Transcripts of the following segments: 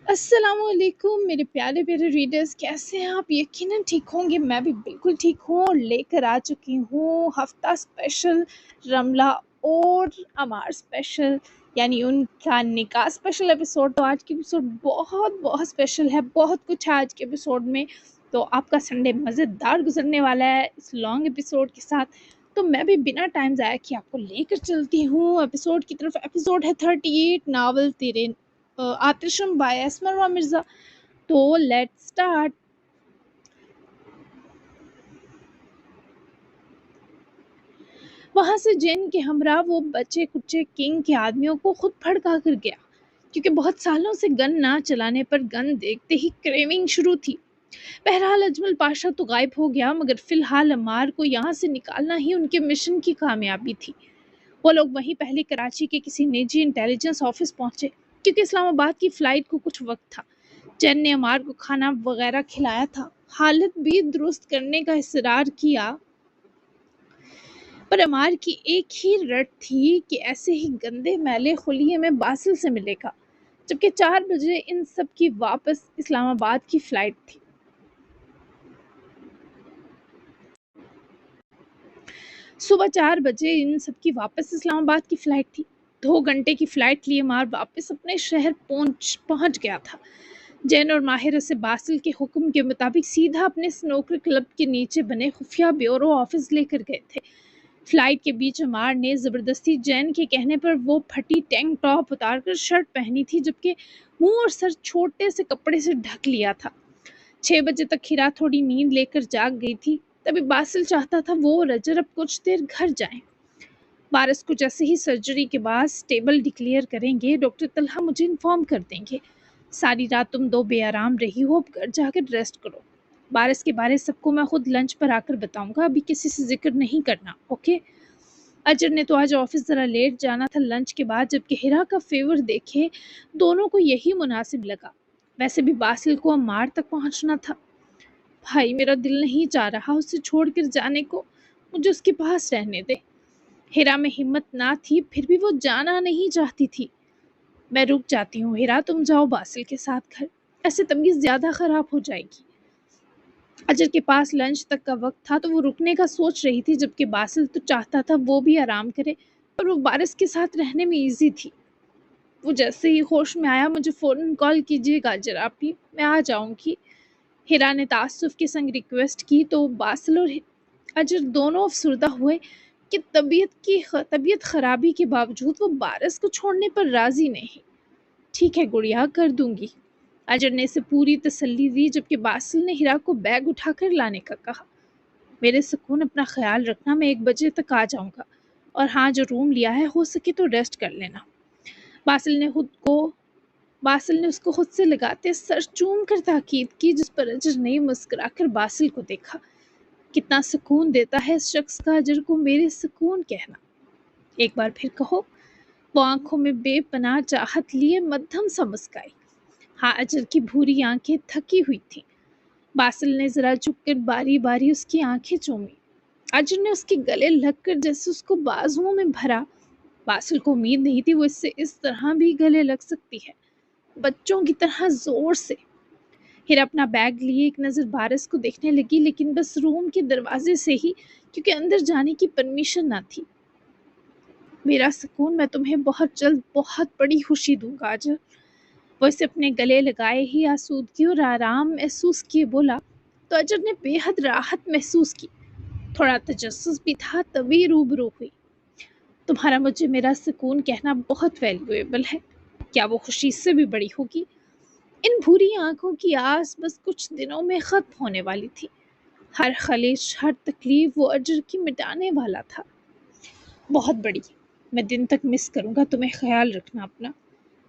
السلام علیکم میرے پیارے پیارے ریڈرز، کیسے ہیں آپ؟ یقیناً ٹھیک ہوں گے، میں بھی بالکل ٹھیک ہوں اور لے کر آ چکی ہوں ہفتہ اسپیشل رملہ اور امار اسپیشل، یعنی ان کا نکاح اسپیشل ایپیسوڈ۔ تو آج کی ایپیسوڈ بہت بہت اسپیشل ہے، بہت کچھ ہے آج کے ایپیسوڈ میں۔ تو آپ کا سنڈے مزیدار گزرنے والا ہے اس لانگ ایپیسوڈ کے ساتھ۔ تو میں بھی بنا ٹائم ضائع کیے آپ کو لے کر چلتی ہوں ایپیسوڈ کی طرف۔ ایپیسوڈ ہے 38، ناول تیرے آتشم بائی اسمروا مرزا۔ تو لیٹ سٹارٹ۔ وہاں سے جین کے ہمراہ وہ بچے کچے کنگ کے آدمیوں کو خود بھڑکا کر گیا، کیونکہ بہت سالوں سے گن نہ چلانے پر گن دیکھتے ہی کریونگ شروع تھی۔ بہرحال اجمل پاشا تو غائب ہو گیا، مگر فی الحال عمار کو یہاں سے نکالنا ہی ان کے مشن کی کامیابی تھی۔ وہ لوگ وہیں پہلے کراچی کے کسی نجی انٹیلیجنس آفس پہنچے، کیونکہ اسلام آباد کی فلائٹ کو کچھ وقت تھا۔ جین نے عمار کو کھانا وغیرہ کھلایا تھا، حالت بھی درست کرنے کا اصرار کیا، پر عمار کی ایک ہی رٹ تھی کہ ایسے ہی گندے میلے خلیے میں باسل سے ملے گا، جبکہ 4 بجے ان سب کی واپس اسلام آباد کی فلائٹ تھی۔ صبح 4 بجے ان سب کی واپس اسلام آباد کی فلائٹ تھی۔ 2 گھنٹے کی فلائٹ لیے عمار واپس اپنے شہر پہنچ گیا تھا۔ جین اور ماہر سے باسل کے حکم کے مطابق سیدھا اپنے سنوکر کلب کے نیچے بنے خفیہ بیورو آفس لے کر گئے تھے۔ فلائٹ کے بیچ عمار نے زبردستی جین کے کہنے پر وہ پھٹی ٹینک ٹاپ اتار کر شرٹ پہنی تھی، جبکہ منہ اور سر چھوٹے سے کپڑے سے ڈھک لیا تھا۔ 6 بجے تک ہیرا تھوڑی نیند لے کر جاگ گئی تھی، تبھی باسل چاہتا تھا وہ اور اجر اب کچھ دیر گھر جائیں۔ وارث کو جیسے ہی سرجری کے بعد سٹیبل ڈکلیئر کریں گے، ڈاکٹر طلحہ مجھے انفارم کر دیں گے۔ ساری رات تم دو بے آرام رہی ہو، اب گھر جا کر ریسٹ کرو۔ وارث کے بارے سب کو میں خود لنچ پر آ کر بتاؤں گا، ابھی کسی سے ذکر نہیں کرنا، اوکے؟ اجر نے تو آج آفس ذرا لیٹ جانا تھا لنچ کے بعد، جبکہ ہیرا کا فیور دیکھے دونوں کو یہی مناسب لگا۔ ویسے بھی باسل کو عمار تک پہنچنا تھا۔ بھائی میرا دل نہیں چاہ رہا اسے چھوڑ کر جانے کو، مجھے اس کے پاس رہنے دے۔ ہیرا میں ہمت نہ تھی، پھر بھی وہ جانا نہیں چاہتی تھی۔ میں رک جاتی ہوں ہیرا، تم جاؤ باسل کے ساتھ گھر، ایسے طبیعت زیادہ خراب ہو جائے گی۔ اجر کے پاس لنچ تک کا وقت تھا تو وہ رکنے کا سوچ رہی تھی، جبکہ باسل تو چاہتا تھا وہ بھی آرام کرے، اور وہ وارث کے ساتھ رہنے میں ایزی تھی۔ وہ جیسے ہی ہوش میں آیا مجھے فوراً کال کیجیے گا اجر آپی، میں آ جاؤں گی۔ ہیرا نے تعصب کے سنگ ریکویسٹ کی تو باسل اور اجر دونوں افسردہ ہوئے کہ طبیعت خرابی کے باوجود وہ وارث کو چھوڑنے پر راضی نہیں۔ ٹھیک ہے گڑیا، کر دوں گی، اجر نے اسے پوری تسلی دی، جبکہ باسل نے ہیرا کو بیگ اٹھا کر لانے کا کہا۔ میرے سکون اپنا خیال رکھنا، میں 1 بجے تک آ جاؤں گا، اور ہاں جو روم لیا ہے ہو سکے تو ریسٹ کر لینا۔ باسل نے اس کو خود سے لگاتے سر چوم کر تاکید کی، جس پر اجر نے مسکرا کر باسل کو دیکھا۔ کتنا سکون دیتا ہے اس شخص کا اجر کو میرے سکون کہنا، ایک بار پھر کہو۔ وہ آنکھوں میں بے پناہ چاہت لیے مدھم سا مسکائی۔ ہاں، اجر کی بھوری آنکھیں تھکی ہوئی تھیں۔ باسل نے ذرا جھک کر باری باری اس کی آنکھیں چومی۔ اجر نے اس کے گلے لگ کر جیسے اس کو بازوؤں میں بھرا۔ باسل کو امید نہیں تھی وہ اس سے اس طرح بھی گلے لگ سکتی ہے، بچوں کی طرح زور سے۔ ہیرا اپنا بیگ لیے ایک نظر وارث کو دیکھنے لگی، لیکن بس روم کے دروازے سے ہی، کیونکہ اندر جانے کی پرمیشن نہ تھی۔ میرا سکون، میں تمہیں بہت جلد بہت بڑی خوشی دوں گا اجر، وہ اسے اپنے گلے لگائے ہی آسودگی اور آرام محسوس کیے بولا، تو اجر نے بے حد راحت محسوس کی، تھوڑا تجسس بھی تھا، تبھی روبرو ہوئی۔ تمہارا مجھے میرا سکون کہنا بہت ویلیویبل ہے، کیا وہ خوشی اس سے بھی بڑی ہوگی؟ ان بھوری آنکھوں کی آس بس کچھ دنوں میں ختم ہونے والی تھی۔ ہر خلیش، ہر تکلیف وہ اجر کی مٹانے والا تھا۔ بہت بڑی، میں دن تک مس کروں گا تمہیں، خیال رکھنا اپنا۔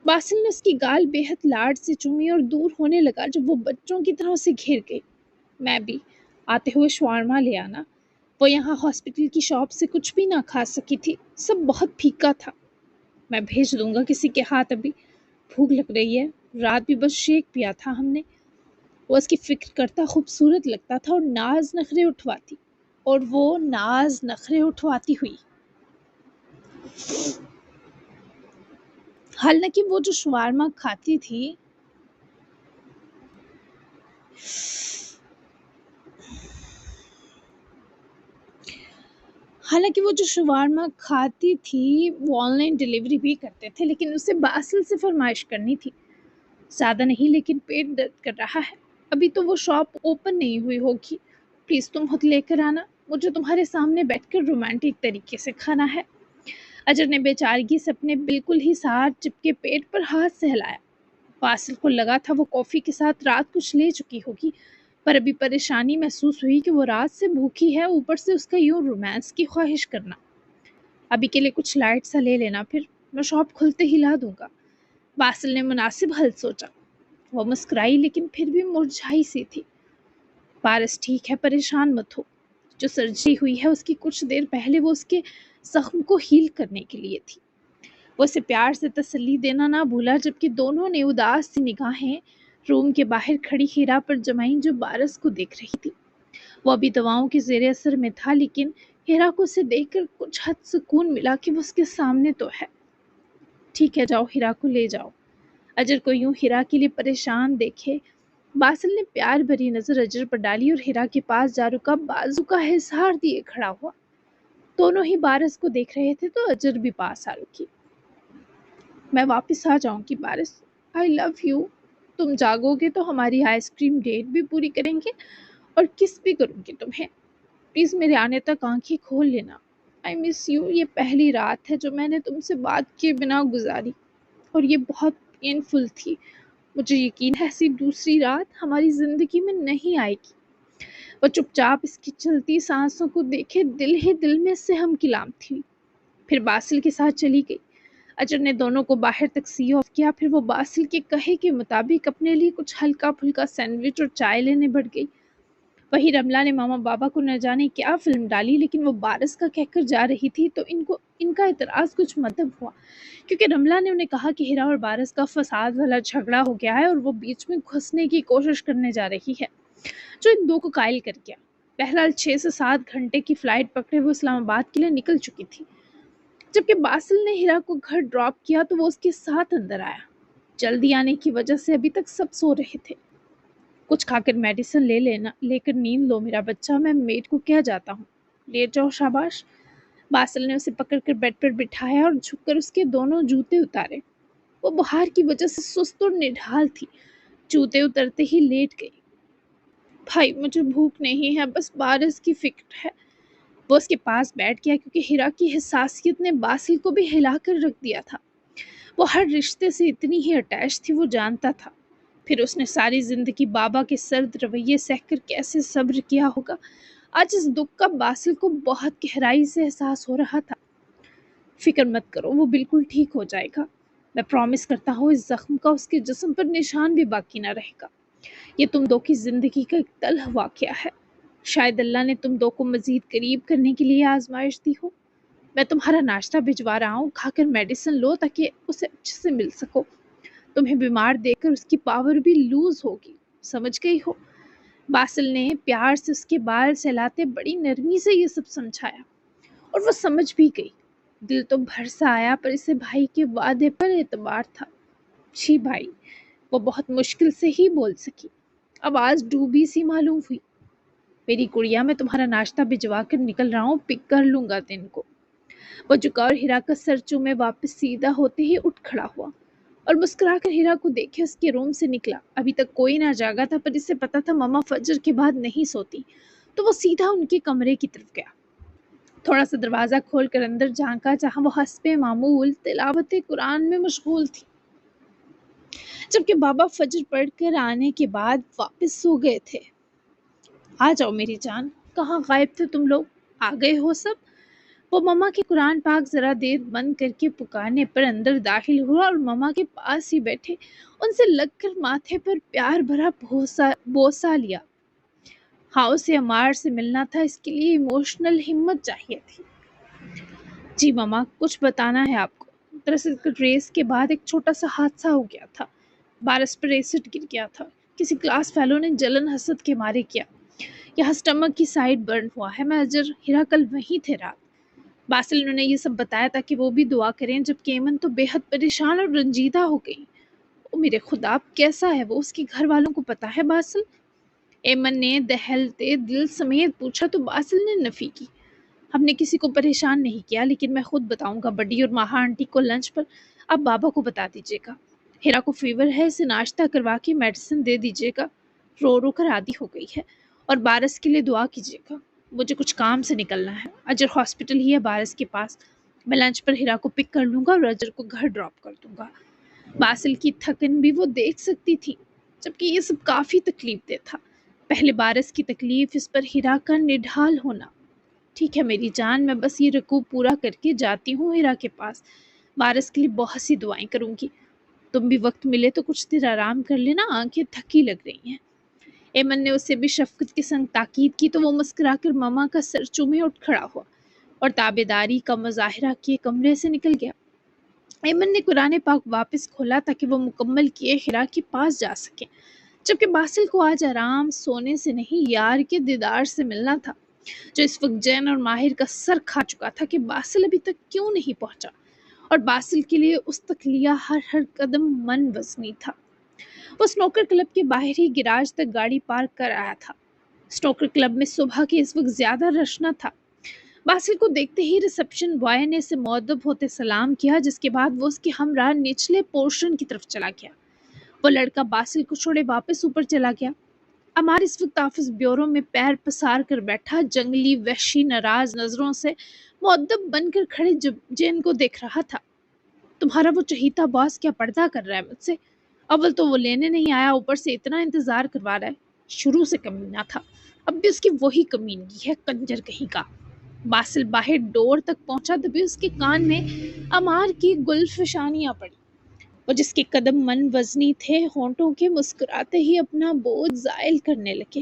باسل نے اس کی گال بے حد لاڈ سے چومی اور دور ہونے لگا جب وہ بچوں کی طرح اسے گھیر گئی۔ میں بھی، آتے ہوئے شوارما لے آنا، وہ یہاں ہاسپٹل کی شاپ سے کچھ بھی نہ کھا سکی تھی، سب بہت پھیکا تھا۔ میں بھیج دوں گا کسی کے ہاتھ، ابھی بھوک لگ رہی ہے، رات بھی بس شیک پیا تھا ہم نے۔ وہ اس کی فکر کرتا خوبصورت لگتا تھا اور وہ ناز نخرے اٹھواتی ہوئی۔ حالانکہ وہ جو شوارما کھاتی تھی حالانکہ وہ جو شوارما کھاتی تھی وہ آن لائن ڈیلیوری بھی کرتے تھے، لیکن اسے باسل سے فرمائش کرنی تھی۔ زیادہ نہیں، لیکن پیٹ درد کر رہا ہے، ابھی تو وہ شاپ اوپن نہیں ہوئی ہوگی، پلیز تم خود لے کر آنا، مجھے تمہارے سامنے بیٹھ کر رومانٹک طریقے سے کھانا ہے۔ اجر نے بیچارگی سے اپنے بالکل ہی ساتھ چپکے پیٹ پر ہاتھ سے ہلایا۔ باسل کو لگا تھا وہ کافی کے ساتھ رات کچھ لے چکی ہوگی، پر ابھی پریشانی محسوس ہوئی کہ وہ رات سے بھوکی ہے، اوپر سے اس کا یوں رومانس کی خواہش کرنا۔ ابھی کے لیے کچھ لائٹ سا لے لینا، پھر میں شاپ کھلتے ہی لا دوں گا۔ باسل نے مناسب حل سوچا۔ وہ مسکرائی لیکن پھر بھی مرجھائی سی تھی۔ پارس ٹھیک ہے، پریشان مت ہو، جو سرجری ہوئی ہے اس کی کچھ دیر پہلے وہ اس کے زخم کو ہیل کرنے کے لیے تھی۔ وہ اسے پیار سے تسلی دینا نہ بھولا، جبکہ دونوں نے اداس سی نگاہیں روم کے باہر کھڑی ہیرا پر جمائیں جو بارس کو دیکھ رہی تھی۔ وہ ابھی دواؤں کے زیر اثر میں تھا، لیکن ہیرا کو اسے دیکھ کر کچھ حد سکون ملا کہ وہ اس کے سامنے تو ہے۔ ٹھیک ہے، جاؤ ہیرا کو لے جاؤ۔ اجر کو یوں ہیرا کے لیے پریشان دیکھے باسل نے پیار بھری نظر اجر پر ڈالی اور ہیرا کے پاس جا رکا، بازو کا احسار دیے کھڑا ہوا۔ دونوں ہی بارس کو دیکھ رہے تھے تو اجر بھی پاس آ رکی۔ میں واپس آ جاؤں گی بارس، آئی لو یو، تم جاگو گے تو ہماری آئس کریم ڈیٹ بھی پوری کریں گے اور کس بھی کروں گی تمہیں، پلیز میرے آنے تک آنکھیں کھول لینا، آئی مس یو، یہ پہلی رات ہے جو میں نے تم سے بات کیے بنا گزاری اور یہ بہت پینفل تھی، مجھے یقین ہے ایسی دوسری رات ہماری زندگی میں نہیں آئے گی۔ وہ چپ چاپ اس کی چلتی سانسوں کو دیکھے دل ہی دل میں سے ہم کلام تھی، پھر باسل کے ساتھ چلی گئی۔ اجر نے دونوں کو باہر تک سی آف کیا، پھر وہ باسل کے کہے کے مطابق اپنے لیے کچھ ہلکا پھلکا سینڈوچ اور چائے لینے بڑھ گئی۔ وہی رملہ نے ماما بابا کو نہ جانے کیا فلم ڈالی، لیکن وہ بارس کا کہہ کر جا رہی تھی تو ان کا اعتراض کچھ مدب ہوا، کیونکہ رملہ نے انہیں کہا کہ ہیرا اور بارس کا فساد والا جھگڑا ہو گیا ہے اور وہ بیچ میں گھسنے کی کوشش کرنے جا رہی ہے، جو ان دو کو قائل کر گیا۔ بہرحال 6 سے 7 گھنٹے کی فلائٹ پکڑے وہ اسلام آباد کے لیے نکل چکی تھی۔ جبکہ باسل نے ہیرا کو گھر ڈراپ کیا تو وہ اس کے ساتھ اندر آیا۔ جلدی آنے کی وجہ سے ابھی تک سب سو رہے تھے۔ کچھ کھا کر میڈیسن لے کر نیند لو میرا بچہ، میں میڈ کو کیا جاتا ہوں، لیٹ جاؤ شاباش۔ باسل نے اسے پکڑ کر بیڈ پر بٹھایا اور جھک کر اس کے دونوں جوتے اتارے۔ وہ بخار کی وجہ سے سست اور نڈھال تھی، جوتے اترتے ہی لیٹ گئی۔ بھائی مجھے بھوک نہیں ہے، بس بارس کی فکر ہے۔ وہ اس کے پاس بیٹھ گیا، کیونکہ ہیرا کی حساسیت نے باسل کو بھی ہلا کر رکھ دیا تھا۔ وہ ہر رشتے سے اتنی ہی اٹیچ تھی، وہ جانتا تھا۔ پھر اس نے ساری زندگی بابا کے سرد رویے سہ کر کیسے صبر کیا ہوگا، آج اس دکھ کا باسل کو بہت گہرائی سے احساس ہو رہا تھا۔ فکر مت کرو، وہ بالکل ٹھیک ہو جائے گا، میں پرامس کرتا ہوں اس زخم کا اس کے جسم پر نشان بھی باقی نہ رہے گا۔ یہ تم دو کی زندگی کا ایک تلخ واقعہ ہے، شاید اللہ نے تم دو کو مزید قریب کرنے کے لیے آزمائش دی ہو۔ میں تمہارا ناشتہ بھجوا رہا ہوں، کھا کر میڈیسن لو تاکہ اسے اچھے سے مل سکو، تمہیں بیمار دیکھ کر اس کی پاور بھی لوز ہوگی، سمجھ گئی ہو؟ باسل نے پیار سے اس کے بال سہلاتے بڑی نرمی سے یہ سب سمجھایا، اور وہ سمجھ بھی گئی۔ دل تو بھر سا آیا، پر اسے بھائی کے وعدے پر اعتبار تھا۔ جی بھائی، وہ بہت مشکل سے ہی بول سکی، آواز ڈوبی سی معلوم ہوئی۔ میری گڑیا، میں تمہارا ناشتہ بھجوا کر نکل رہا ہوں، پک کر لوں گا دن کو۔ وہ جھکا اور ہیرا کا سر چومے واپس سیدھا ہوتے ہی اٹھ کھڑا ہوا اور مسکرا کر ہیرا کو دیکھے اس کے روم سے نکلا۔ ابھی تک کوئی نہ جاگا تھا، پر اسے پتا تھا ماما فجر کے بعد نہیں سوتی، تو وہ سیدھا ان کے کمرے کی طرف گیا۔ تھوڑا سا دروازہ کھول کر اندر جھانکا، جہاں وہ حسب معمول تلاوت قرآن میں مشغول تھی، جبکہ بابا فجر پڑھ کر آنے کے بعد واپس سو گئے تھے۔ آ جاؤ میری جان، کہاں غائب تھے تم لوگ، آ گئے ہو سب؟ وہ ماما کے قرآن پاک ذرا دیر بند کر کے پکارنے پر اندر داخل ہوا اور ماما کے پاس ہی بیٹھے ان سے لگ کر ماتھے پر پیار بھرا بوسہ لیا۔ ہاں، اسے عمار سے ملنا تھا، اس کے لیے ایموشنل ہمت چاہیے تھی۔ جی ماما، کچھ بتانا ہے آپ کو۔ دراصل ریس کے بعد ایک چھوٹا سا حادثہ ہو گیا تھا، بارس پر ایسڈ گر گیا تھا، کسی کلاس فیلو نے جلن حسد کے مارے کیا، یہاں سٹمک کی سائڈ برن ہوا ہے۔ میں اجر ہیرا کل وہیں تھے رات۔ باسل انہوں نے یہ سب بتایا تاکہ وہ بھی دعا کریں، جبکہ ایمن تو بے حد پریشان اور رنجیدہ ہو گئی۔ او میرے خدا، اب کیسا ہے وہ، اس کے گھر والوں کو پتا ہے باسل؟ ایمن نے دہلتے دل سمیت پوچھا تو باسل نے نفی کی۔ ہم نے کسی کو پریشان نہیں کیا، لیکن میں خود بتاؤں گا بڈی اور ماہا آنٹی کو لنچ پر آپ بابا کو بتا دیجیے گا۔ ہیرا کو فیور ہے، اسے ناشتہ کروا کے میڈیسن دے دیجیے گا، رو رو کر عادی ہو گئی ہے، اور بارس کے لیے دعا کیجیے گا۔ مجھے کچھ کام سے نکلنا ہے، اجر ہاسپٹل ہی ہے بارس کے پاس، میں لنچ پر ہیرا کو پک کر لوں گا اور اجر کو گھر ڈراپ کر دوں گا۔ باسل کی تھکن بھی وہ دیکھ سکتی تھی، جبکہ یہ سب کافی تکلیف دہ تھا۔ پہلے بارس کی تکلیف، اس پر ہیرا کا نڈھال ہونا۔ ٹھیک ہے میری جان، میں بس یہ رکوع پورا کر کے جاتی ہوں ہیرا کے پاس، بارس کے لیے بہت سی دعائیں کروں گی۔ تم بھی وقت ملے تو کچھ دیر آرام کر لینا، آنکھیں تھکی لگ رہی ہیں۔ ایمن نے اسے بھی شفقت کے سنگ تاکید کی تو وہ مسکرا کر ماما کا سر چومے اٹھ کھڑا ہوا اور تابعداری کا مظاہرہ کیے کمرے سے نکل گیا۔ ایمن نے قرآن پاک واپس کھولا تاکہ وہ مکمل کیے ہیرا کے پاس جا سکے، جبکہ باسل کو آج آرام سونے سے نہیں، یار کے دیدار سے ملنا تھا، جو اس وقت جین اور ماہر کا سر کھا چکا تھا کہ باسل ابھی تک کیوں نہیں پہنچا، اور باسل کے لیے اس تک لیا ہر قدم من وزنی تھا۔ وہ سنوکر کلب کے باہری گراج تک گاڑی پارک کر آیا تھا۔ سنوکر کلب میں صبح کے اس وقت زیادہ رش نہ تھا۔ باسل کو دیکھتے ہی ریسپشن بوائے نے اسے مؤدب ہوتے سلام کیا، جس کے بعد وہ اس کے ہمراہ نچلے پورشن کی طرف چلا گیا۔ وہ لڑکا باسل کو چھوڑے واپس اوپر چلا گیا۔ امار اس وقت آفس بیورو میں پیر پسار کر بیٹھا، جنگلی وحشی ناراض نظروں سے مؤدب بن کر کھڑے جین کو دیکھ رہا تھا۔ تمہارا وہ چہیتا باس کیا پردہ کر رہا ہے مجھ سے؟ اول تو وہ لینے نہیں آیا، اوپر سے اتنا انتظار کروا رہا ہے۔ شروع سے کمینہ تھا، اب بھی اس کی وہی کمینگی ہے، کنجر کہیں کا۔ باسل باہر ڈور تک پہنچا تبھی اس کے کان میں امار کی گلفشانیاں پڑی۔ وہ جس کے قدم من وزنی تھے، ہونٹوں کے مسکراتے ہی اپنا بوجھ زائل کرنے لگے۔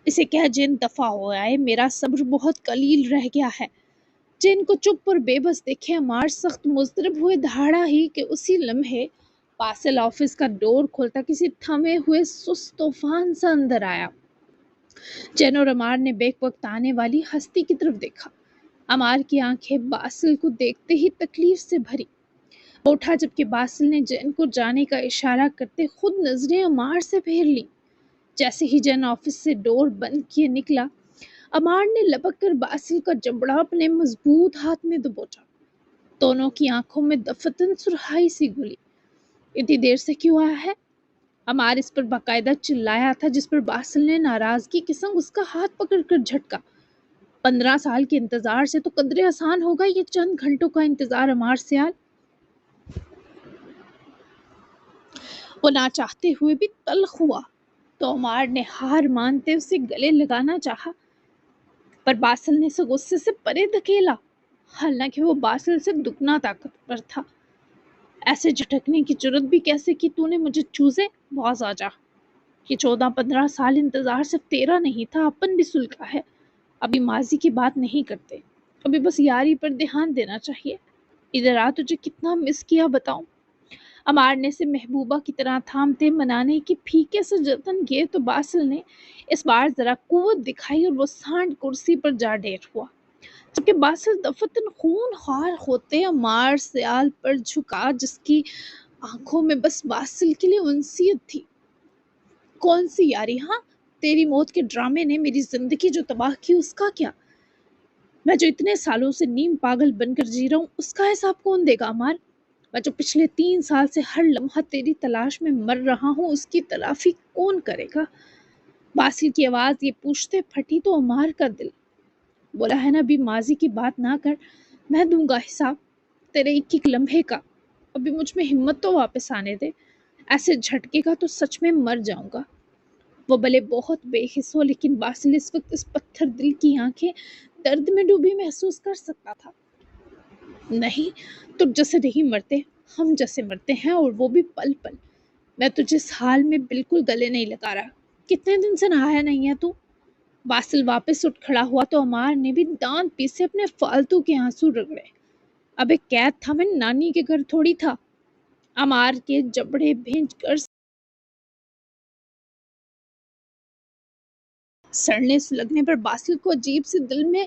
اسے کہہ جین دفع ہو آئے، میرا صبر بہت قلیل رہ گیا ہے۔ جین کو چپ اور بے بس دیکھے امار سخت مضطرب ہوئے دھاڑا ہی کہ اسی لمحے باسل آفس کا ڈور کھولتا کسی تھمے ہوئے سست طوفان سا اندر آیا۔ جین اور امار نے بیک وقت آنے والی ہستی کی طرف دیکھا۔ امار کی آنکھیں باسل کو دیکھتے ہی تکلیف سے بھری۔ وہ اٹھا جبکہ باسل نے جین کو جانے کا اشارہ کرتے خود نظریں امار سے پھیر لی۔ جیسے ہی جین آفس سے ڈور بند کیے نکلا، امار نے لپک کر باسل کا جبڑا اپنے مضبوط ہاتھ میں دبوچا۔ دونوں کی آنکھوں میں دفتن سرخائی سی گھلی۔ اتنی دیر سے کیوں آیا ہے؟ امار اس پر باقاعدہ چلایا تھا، جس پر باسل نے ناراضگی کے سنگ اس کا ہاتھ پکڑ کر جھٹکا۔ 15 سال کے انتظار سے تو قدرے آسان ہوگا یہ چند گھنٹوں کا انتظار امار سیال۔ وہ نہ چاہتے ہوئے بھی تلخ ہوا تو امار نے ہار مانتے اسے گلے لگانا چاہا، پر باسل نے اسے غصے سے پرے دھکیلا، حالانکہ وہ باسل سے دگنا طاقتور تھا۔ ایسے جھٹکنے کی جرت بھی کیسے کی تو نے مجھے چوزے؟ باز آ جا۔ یہ 14-15 سال انتظار صرف تیرا نہیں تھا، اپن بھی سلگا ہے۔ ابھی ماضی کی بات نہیں کرتے، ابھی بس یاری پر دھیان دینا چاہیے۔ ادھر آ، تجھے کتنا مس کیا بتاؤں۔ امار نے اسے محبوبہ کی طرح تھامتے منانے کی پھیکے سے جتن کیے تو باسل نے اس بار ذرا قوت دکھائی اور وہ سانڈ کرسی پر جا ڈیر ہوا، جبکہ باسل دفتن خون خوار ہوتے امار سیال پر جھکا، جس کی آنکھوں میں بس باسل کے لیے انسیت تھی۔ کون سی یاری؟ ہاں، تیری موت کے ڈرامے نے میری زندگی جو تباہ کی اس کا کیا؟ میں جو اتنے سالوں سے نیم پاگل بن کر جی رہا ہوں اس کا حساب کون دے گا امار؟ میں جو پچھلے 3 سال سے ہر لمحہ تیری تلاش میں مر رہا ہوں اس کی تلافی کون کرے گا؟ باسل کی آواز یہ پوچھتے پھٹی تو امار کا دل بولا ہے نا ابھی ماضی کی بات نہ کر، میں دوں گا حساب تیرے ایک لمحے کا۔ ابھی مجھ میں ہمت تو واپس آنے دے، ایسے جھٹکے کا تو سچ میں مر جاؤں گا۔ وہ بھلے بہت بے حس ہو، لیکن باسل اس وقت اس پتھر دل کی آنکھیں درد میں ڈوبی محسوس کر سکتا تھا۔ نہیں، تم جیسے نہیں مرتے، ہم جیسے مرتے ہیں، اور وہ بھی پل پل۔ میں تجھے اس حال میں بالکل گلے نہیں لگا رہا۔ کتنے دن سے نہایا نہیں ہے تو؟ باسل واپس اٹھ کھڑا ہوا تو امار نے بھی دانت پیسے اپنے فالتو کے آنسو رگڑے۔ اب ایک قید تھا، میں نانی کے گھر تھوڑی تھا۔ امار کے جبڑے بھینج کر سڑنے سلگنے پر باسل کو عجیب سی دل میں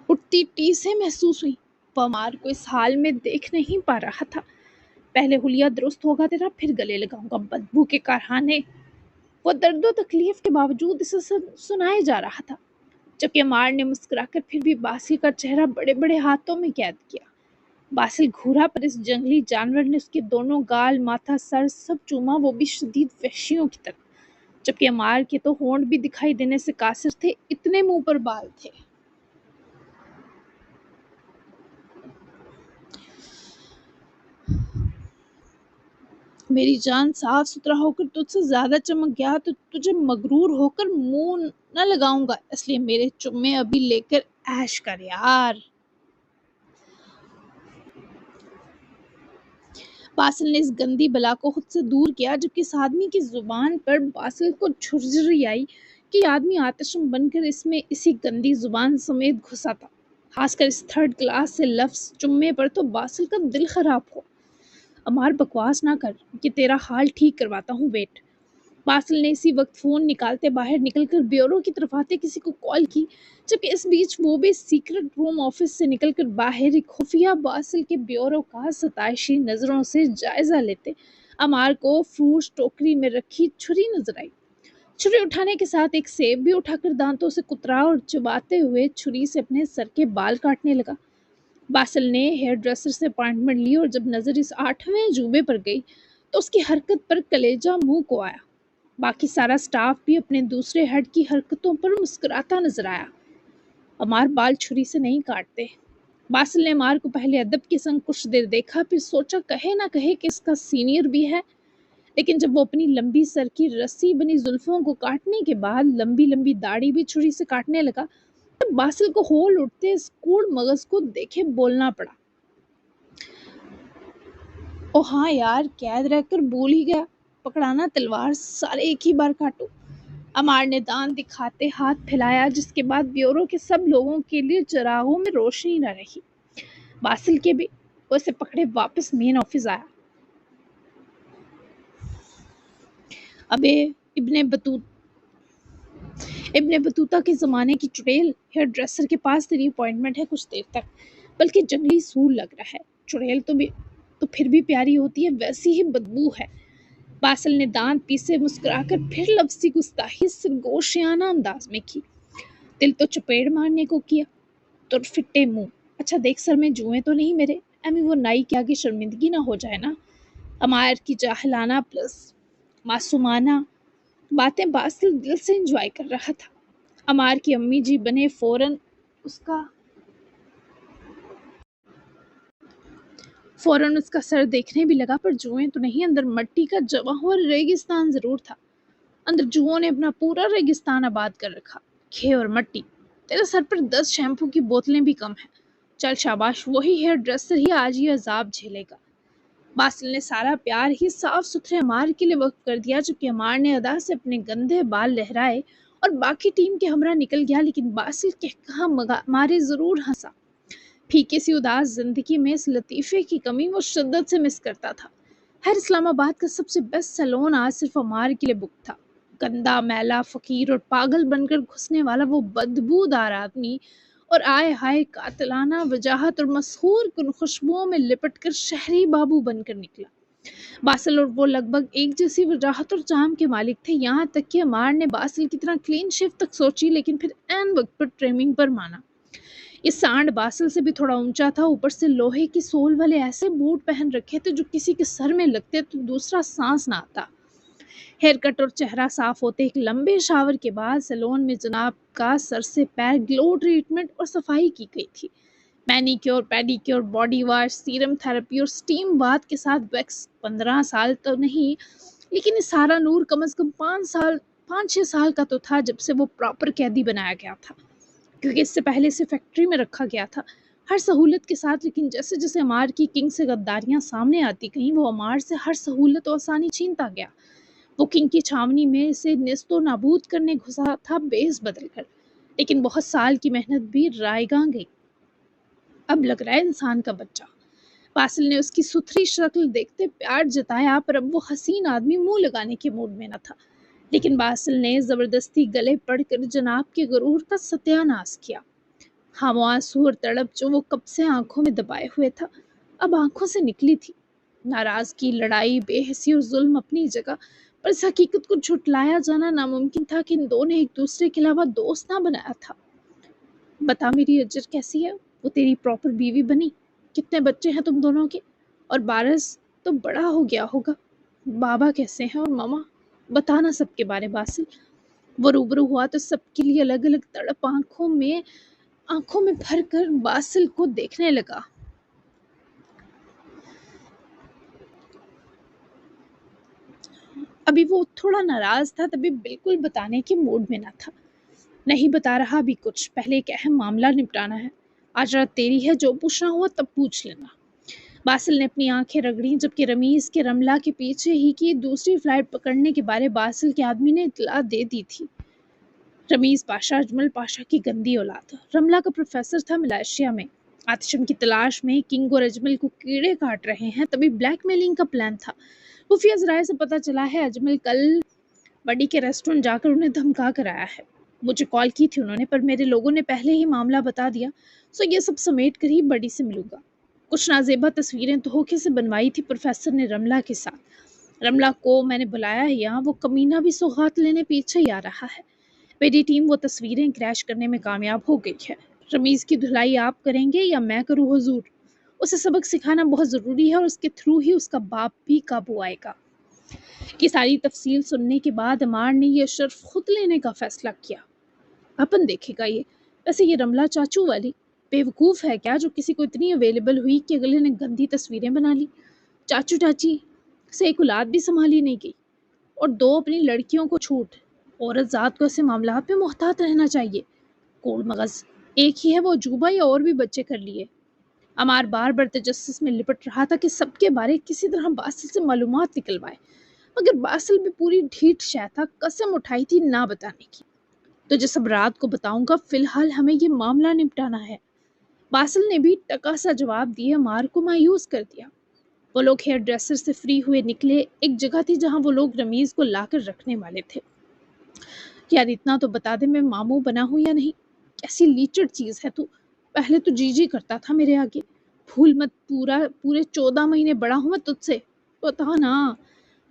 اٹھتی ٹیسیں محسوس ہوئی۔ وہ امار کو اس حال میں دیکھ نہیں پا رہا تھا۔ پہلے حلیہ درست ہوگا تیرا، پھر گلے لگاؤں گا بدبو کے کارخانے۔ وہ درد و تکلیف کے باوجود اسے سنائے جا رہا تھا، جبکہ عمار نے مسکرا کر پھر بھی باسل کا چہرہ بڑے بڑے ہاتھوں میں قید کیا۔ باسل گھورا پر اس جنگلی جانور نے اس کے دونوں گال، ماتھا، سر سب چوما، وہ بھی شدید وحشیوں کی طرح، جبکہ عمار کے تو ہونٹ بھی دکھائی دینے سے قاصر تھے، اتنے منہ پر بال تھے۔ میری جان، صاف ستھرا ہو کر تجھ سے زیادہ چمک گیا تو تجھے مغرور ہو کر منہ نہ لگاؤں گا، اس لیے میرے چمے ابھی لے کر عیش کر یار۔ باسل نے اس گندی بلا کو خود سے دور کیا، جبکہ اس آدمی کی زبان پر باسل کو جھرجھری آئی کہ یہ آدمی آتشم بن کر اس میں اسی گندی زبان سمیت گھسا تھا، خاص کر اس تھرڈ کلاس سے لفظ چمے پر تو باسل کا دل خراب ہو۔ عمار بکواس نہ کر، کہ تیرا حال ٹھیک کرواتا ہوں ویٹ۔ باسل نے اسی وقت فون نکالتے باہر نکل کر بیورو کی طرف آتے کسی کو کال کی، جبکہ اس بیچ وہ بھی سیکرٹ روم آفس سے نکل کر باہر ایک خفیہ باسل کے بیورو کا ستائشی نظروں سے جائزہ لیتے عمار کو فروش ٹوکری میں رکھی چھری نظر آئی۔ چھری اٹھانے کے ساتھ ایک سیب بھی اٹھا کر دانتوں سے کترا اور چباتے ہوئے چھری سے اپنے سر کے بال کاٹنے لگا۔ باسل نے ہیئر ڈریسر سے اپائنٹمنٹ لی اور جب نظر اس 8ویں جوبے پر گئی تو اس کی حرکت پر کلیجہ منہ کو آیا۔ باقی سارا سٹاف بھی اپنے دوسرے ہیڈ کی حرکتوں پر مسکراتا نظر آیا۔ عمار بال چھری سے نہیں کاٹتے۔ باسل نے عمار کو پہلے ادب کے سنگ کچھ دیر دیکھا، پھر سوچا کہے نہ کہے کہ اس کا سینئر بھی ہے، لیکن جب وہ اپنی لمبی سر کی رسی بنی زلفوں کو کاٹنے کے بعد لمبی لمبی داڑھی بھی چھری سے کاٹنے لگا، تب باسل کو ہول اٹھتے اس کوڑ مغز کو دیکھے بولنا پڑا۔ او ہاں یار، قید رہ کر بھول ہی گیا، پکڑانا تلوار سارے ایک ہی بار کاٹو۔ عمار نے دانت دکھاتے ہاتھ پھیلایا، جس کے بعد بیورو کے سب لوگوں کے لیے چراغوں میں روشنی نہ رہی، باسل کے بھی۔ وہ اسے پکڑے واپس مین آفس آیا۔ ابے ابن بطوطہ کے زمانے کی چڑیل، ہیئر ڈریسر کے پاس تیری اپائنٹمنٹ ہے کچھ دیر تک، بلکہ جنگلی سور لگ رہا ہے۔ چڑیل تو پھر بھی پیاری ہوتی ہے، ویسی ہی بدبو ہے۔ باسل نے دانت پیسے مسکرا کر پھر لفظی گستاخی سرگوشیانہ انداز میں کی۔ دل تو چپیڑ مارنے کو کیا، تو پھٹے منہ۔ اچھا دیکھ سر میں جوئیں تو نہیں میرے، ایمی وہ نائی کے آگے شرمندگی نہ ہو جائے نا۔ عمار کی جاہلانہ پلس معصومانہ باتیں باسل دل سے انجوائے کر رہا تھا۔ عمار کی امی جی بنے فوراً اس کا سر دیکھنے بھی لگا، پر جوئیں تو نہیں، اندر مٹی کا جمع ہوا ریگستان ضرور تھا۔ اندر جوؤں نے اپنا پورا ریگستان آباد کر رکھا۔ کھے اور مٹی، تیرے سر پر 10 شیمپو کی بوتلیں بھی کم ہیں۔ چل شاباش، وہی ہیئر ڈریسر ہی آج یہ عذاب جھیلے گا۔ باسل نے سارا پیار ہی صاف ستھرے عمار کے لیے وقف کر دیا، جبکہ عمار نے ادا سے اپنے گندے بال لہرائے اور باقی ٹیم کے ہمراہ نکل گیا، لیکن باسل کہا مارے ضرور ہنسا۔ پھیکے سی اداس زندگی میں اس لطیفے کی کمی وہ شدت سے مس کرتا تھا۔ ہر اسلام آباد کا سب سے بیسٹ سیلون آج صرف عمار کے لیے بک تھا۔ گندا، میلا، فقیر اور پاگل بن کر گھسنے والا وہ بدبو دار آدمی، اور آئے ہائے قاتلانہ وجاہت اور مسحور کن خوشبوؤں میں لپٹ کر شہری بابو بن کر نکلا۔ باسل اور وہ لگ بھگ ایک جیسی وجاہت اور چام کے مالک تھے، یہاں تک کہ عمار نے باسل کی طرح کلین شیو تک سوچی، لیکن پھر عین وقت پر ٹریمنگ پر مانا۔ یہ سانڈ باسل سے بھی تھوڑا اونچا تھا، اوپر سے لوہے کی سول والے ایسے بوٹ پہن رکھے تھے جو کسی کے سر میں لگتے تو دوسرا سانس نہ آتا۔ ہیئر کٹ اور چہرہ صاف ہوتے ایک لمبے شاور کے بعد سیلون میں جناب کا سر سے پیر گلو ٹریٹمنٹ اور صفائی کی گئی تھی۔ Many cure, paddy cure, body wash, serum therapy اور سٹیم بات کے ساتھ ویکس۔ 15 سال تو نہیں، لیکن یہ سارا نور کم از کم 5-6 سال کا تو تھا جب سے وہ پراپر قیدی بنایا گیا تھا، کیونکہ اس سے پہلے اسے فیکٹری میں رکھا گیا تھا ہر سہولت کے ساتھ، لیکن جیسے جیسے عمار کی کنگ سے غداریاں سامنے آتی گئیں وہ عمار سے ہر سہولت و آسانی چھینتا گیا۔ وہ کنگ کی چھاونی میں اسے نیست و نابود کرنے گھسا تھا بیس بدل کر، لیکن بہت سال کی محنت بھی رائیگاں گئی۔ اب لگ رہا ہے انسان کا بچہ۔ باسل نے اس کی ستھری شکل دیکھتے پیار جتایا، پر اب وہ حسین آدمی منہ لگانے کے موڈ میں نہ تھا، لیکن باسل نے زبردستی گلے پڑ کر جناب کے غرور کا ستیہ ناش کیا۔ ہاں وہ آنسو اور تڑپ جو وہ کب سے آنکھوں میں دبائے ہوئے تھا اب آنکھوں سے نکلی تھی۔ ناراضگی، لڑائی، بے حسی اور ظلم اپنی جگہ، پر اس حقیقت کو جھٹلایا جانا ناممکن تھا کہ ان دونوں نے ایک دوسرے کے علاوہ دوست نہ بنایا تھا۔ بتا میری اجر کیسی ہے؟ وہ تیری پراپر بیوی بنی؟ کتنے بچے ہیں تم دونوں کے؟ اور بارس تو بڑا ہو گیا ہوگا۔ بابا کیسے ہیں اور ماما؟ بتانا سب کے بارے باسل۔ وہ روبرو ہوا تو سب کے لیے الگ الگ تڑپ آنکھوں میں بھر کر باسل کو دیکھنے لگا۔ ابھی وہ تھوڑا ناراض تھا، تبھی بالکل بتانے کے موڈ میں نہ تھا۔ نہیں بتا رہا ابھی کچھ، پہلے ایک اہم معاملہ نپٹانا ہے۔ آج رات تیری ہے، جو پوچھنا ہوا تب پوچھ لینا۔ باسل نے اپنی آنکھیں رگڑیں، جبکہ رمیز کے رملہ کے پیچھے ہی کی دوسری فلائٹ پکڑنے کے بارے باسل کے آدمی نے اطلاع دے دی تھی۔ رمیز پاشا اجمل پاشا کی گندی اولاد، رملہ کا پروفیسر تھا ملائیشیا میں۔ آتشم کی تلاش میں کنگ اور اجمل کو کیڑے کاٹ رہے ہیں، تبھی بلیک میلنگ کا پلان تھا۔ خفیہ ذرائع سے پتہ چلا ہے اجمل کل بڈی کے ریسٹورنٹ جا کر انہیں دھمکا کر آیا ہے۔ مجھے کال کی تھی انہوں نے، پر میرے لوگوں نے پہلے ہی معاملہ بتا دیا، سو یہ سب سمیٹ کر ہی بڈی سے ملوں گا۔ کچھ نازیبا تصویریں دھوکے سے بنوائی تھی پروفیسر نے رملہ کے ساتھ۔ رملہ کو میں نے بلایا ہے یہاں، وہ کمینہ بھی سوغات لینے پیچھے ہی آ رہا ہے۔ میری ٹیم وہ تصویریں کریش کرنے میں کامیاب ہو گئی ہے۔ رمیز کی دھلائی آپ کریں گے یا میں کروں حضور؟ اسے سبق سکھانا بہت ضروری ہے اور اس کے تھرو ہی اس کا باپ بھی قابو آئے گا۔ یہ ساری تفصیل سننے کے بعد عمار نے یہ شرف خود لینے کا فیصلہ کیا۔ اپن دیکھے گا یہ۔ ویسے یہ رملہ چاچو والی بیوقوف ہے کیا جو کسی کو اتنی اویلیبل ہوئی کہ اگلے نے گندی تصویریں بنا لی؟ چاچو چاچی سے ایک اولاد بھی سنبھالی نہیں گئی، اور دو اپنی لڑکیوں کو چھوٹ۔ عورت ذات کو ایسے معاملات میں محتاط رہنا چاہیے۔ کوڑ مغز، ایک ہی ہے وہ عجوبہ یا اور بھی بچے کر لیے؟ عمار بار بار تجسس میں لپٹ رہا تھا کہ سب کے بارے کسی طرح باسل سے معلومات نکلوائے، مگر باسل بھی پوری ڈھیٹ شے تھا، قسم اٹھائی تھی نہ بتانے کی۔ تجھے سب رات کو بتاؤں گا، فی الحال ہمیں یہ معاملہ نپٹانا ہے۔ باسل نے بھی ٹکا سا جواب دیے عمار کو مایوس کر دیا۔ وہ لوگ ہیئر ڈریسر سے فری ہوئے نکلے۔ ایک جگہ تھی جہاں وہ لوگ رمیز کو لا کر رکھنے والے تھے۔ یار اتنا تو بتا دے میں ماموں بنا ہوں یا نہیں؟ کیسی لیچڑ چیز ہے تو، پہلے تو جی جی کرتا تھا میرے آگے، بھول مت پورے 14 مہینے بڑا ہوں میں تجھ سے، بتا نا۔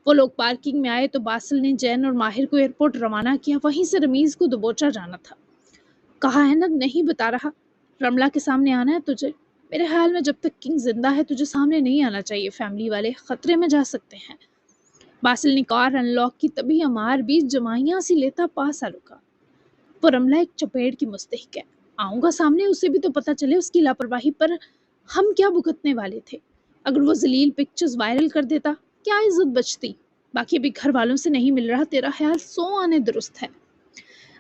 وہ لوگ پارکنگ میں آئے تو باسل نے جین اور ماہر کو ایئرپورٹ روانہ کیا، وہیں سے رمیز کو دبوچا جانا تھا۔ کہا ہے نا نہیں بتا رہا، رملہ کے سامنے آنا ہے تجھے؟ میرے خیال میں جب تک کنگ زندہ ہے تجھے سامنے نہیں آنا چاہیے، فیملی والے خطرے میں جا سکتے ہیں۔ باسل نے کار ان لاک کی، تبھی عمار بھی جمائیاں سی لیتا پاس آ رکا۔ وہ رملہ ایک چپیڑ کی مستحق ہے، آؤں گا سامنے، اسے بھی تو پتہ چلے اس کی لاپرواہی پر ہم کیا بھگتنے والے تھے۔ اگر وہ ذلیل پکچرز وائرل کر دیتا کیا عزت بچتی؟ باقی بھی گھر والوں سے نہیں مل رہا، تیرا خیال 100 آنے درست ہے۔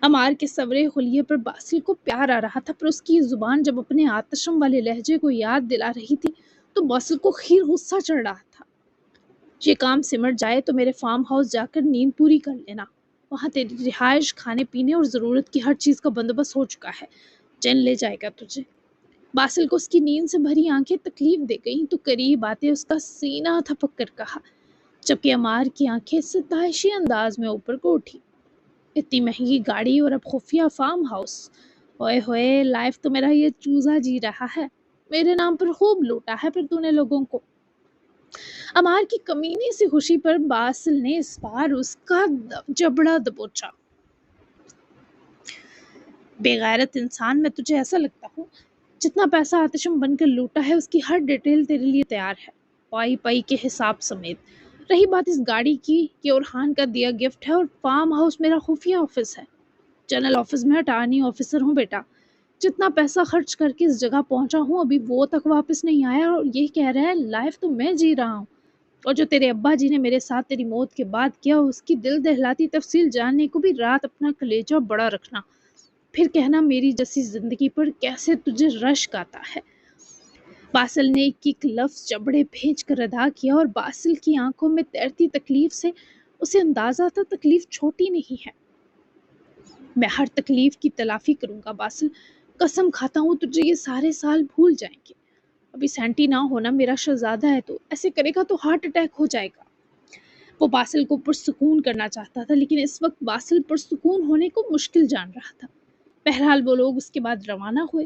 عمار کے سورے خلیے پر باسل کو پیار آ رہا تھا، پر اس کی زبان جب اپنے آتشم والے لہجے کو یاد دلا رہی تھی تو باسل کو خیر غصہ چڑھ رہا تھا۔ یہ کام سمٹ جائے تو میرے فارم ہاؤس جا کر نیند پوری کر لینا، وہاں تیری رہائش، کھانے پینے اور ضرورت کی ہر چیز کا بندوبست ہو چکا ہے، جن لے جائے گا تجھے۔ باسل کو اس کی نیند سے بھری آنکھیں تکلیف دے گئیں تو قریب آتے اس کا سینہ تھپک کر کہا، جبکہ عمار کی آنکھیں ستائشی انداز میں اوپر کو اٹھی، اتنی مہنگی گاڑی اور اب خفیہ فارم ہاؤس، ہوئے ہوئے لائف تو میرا یہ چوزا جی رہا ہے، میرے نام پر خوب لوٹا ہے پھر تو نے لوگوں کو۔ عمار کی کمینی سی خوشی پر باسل نے اس بار اس کا جبڑا دبوچا۔ بے غیرت انسان، میں تجھے ایسا لگتا ہوں؟ جتنا پیسہ آتشم بن کر لوٹا ہے اس کی ہر ڈیٹیل تیرے لیے تیار ہے، پائی پائی کے حساب سمیت۔ رہی بات اس گاڑی کی، یہ اورحان کا دیا گفٹ ہے، اور فارم ہاؤس میرا خفیہ آفس ہے، جنرل آفس میں اٹارنی آفیسر ہوں بیٹا۔ جتنا پیسہ خرچ کر کے اس جگہ پہنچا ہوں ابھی وہ تک واپس نہیں آیا، اور یہ کہہ رہا ہے لائف تو میں جی رہا ہوں، اور جو تیرے ابا جی نے میرے ساتھ تیری موت کے بعد کیا اس کی دل دہلاتی تفصیل جاننے کو بھی رات اپنا کلیجہ بڑا رکھنا، پھر کہنا میری جیسی زندگی پر کیسے تجھے رشک آتا ہے۔ باسل نے ایک لفظ جبڑے بھیج کر ادا کیا، اور باسل کی آنکھوں میں تیرتی تکلیف سے اسے اندازہ تھا تکلیف چھوٹی نہیں ہے۔ میں ہر تکلیف کی تلافی کروں گا باسل، قسم کھاتا ہوں تجھے یہ سارے سال بھول جائیں گے۔ ابھی سینٹی نہ ہونا، میرا شہزادہ ہے تو ایسے کرے گا تو ہارٹ اٹیک ہو جائے گا۔ وہ باسل کو پرسکون کرنا چاہتا تھا، لیکن اس وقت باسل پرسکون ہونے کو مشکل جان رہا تھا۔ بہرحال وہ لوگ اس کے بعد روانہ ہوئے۔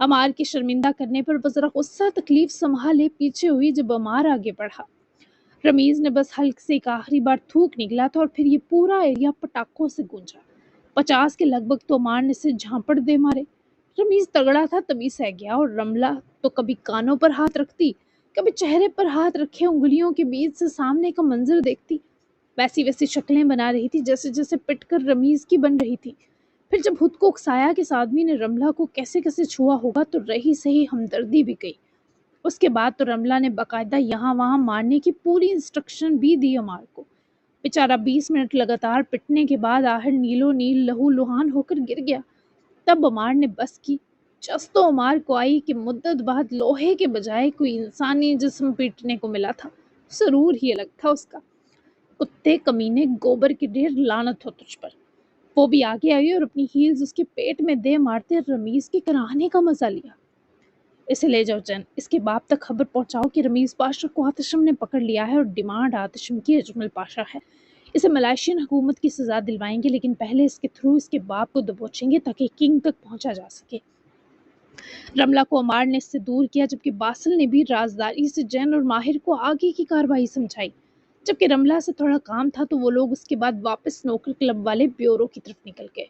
عمار کے شرمندہ کرنے پر وہ ذرا غصہ تکلیف سنبھالے پیچھے ہوئی جب عمار آگے بڑھا۔ رمیز نے بس حلق سے ایک آخری بار تھوک نکلا تھا اور پھر یہ پورا ایریا پٹاخوں سے گونجا۔ 50 کے لگ بھگ تو عمار نے اسے جھانپڑ دے مارے۔ رمیز تگڑا تھا تبھی سہ گیا، اور رملہ تو کبھی کانوں پر ہاتھ رکھتی، کبھی چہرے پر ہاتھ رکھے انگلیوں کے بیچ سے سامنے کا منظر دیکھتی، ویسی ویسی شکلیں بنا رہی تھی جیسے جیسے پٹ کر رمیز کی بن رہی تھی۔ پھر جب خود کو اکسایا کہ اس آدمی نے رملہ کو کیسے کیسے چھوا ہوگا تو رہی سہی ہمدردی بھی گئی۔ اس کے بعد تو رملہ نے باقاعدہ یہاں وہاں مارنے کی پوری انسٹرکشن بھی دی عمار کو۔ بیچارہ 20 منٹ لگاتار پٹنے کے بعد آخر نیلو نیل لہو لہان ہو کر گر گیا۔ تب عمار نے بس کی۔ چس تو عمار کو آئی کہ مدت بعد لوہے کے بجائے کوئی انسانی جسم پیٹنے کو ملا تھا۔ سرور ہی الگ تھا اس کا۔ کتے کمینے گوبر کے ڈھیر، لعنت ہو تجھ پر۔ وہ بھی آگے آئی اور اپنی ہیلز اس کے پیٹ میں دے مارتے رمیز کے کراہنے کا مزہ لیا۔ اسے لے جاؤ جن، اس کے باپ تک خبر پہنچاؤ کہ رمیز پاشا کو آتشم نے پکڑ لیا ہے اور ڈیمانڈ آتشم کی اجمل پاشا ہے۔ اسے ملائیشین حکومت کی سزا دلوائیں گے، لیکن پہلے اس کے تھرو اس کے باپ کو دبوچیں گے تاکہ کنگ تک پہنچا جا سکے۔ رملہ کو عمار نے اس سے دور کیا، جبکہ باسل نے بھی رازداری سے جین اور ماہر کو آگے کی کارروائی سمجھائی۔ جبکہ رملہ سے تھوڑا کام تھا تو وہ لوگ اس کے بعد واپس نوکر کلب والے بیورو کی طرف نکل گئے۔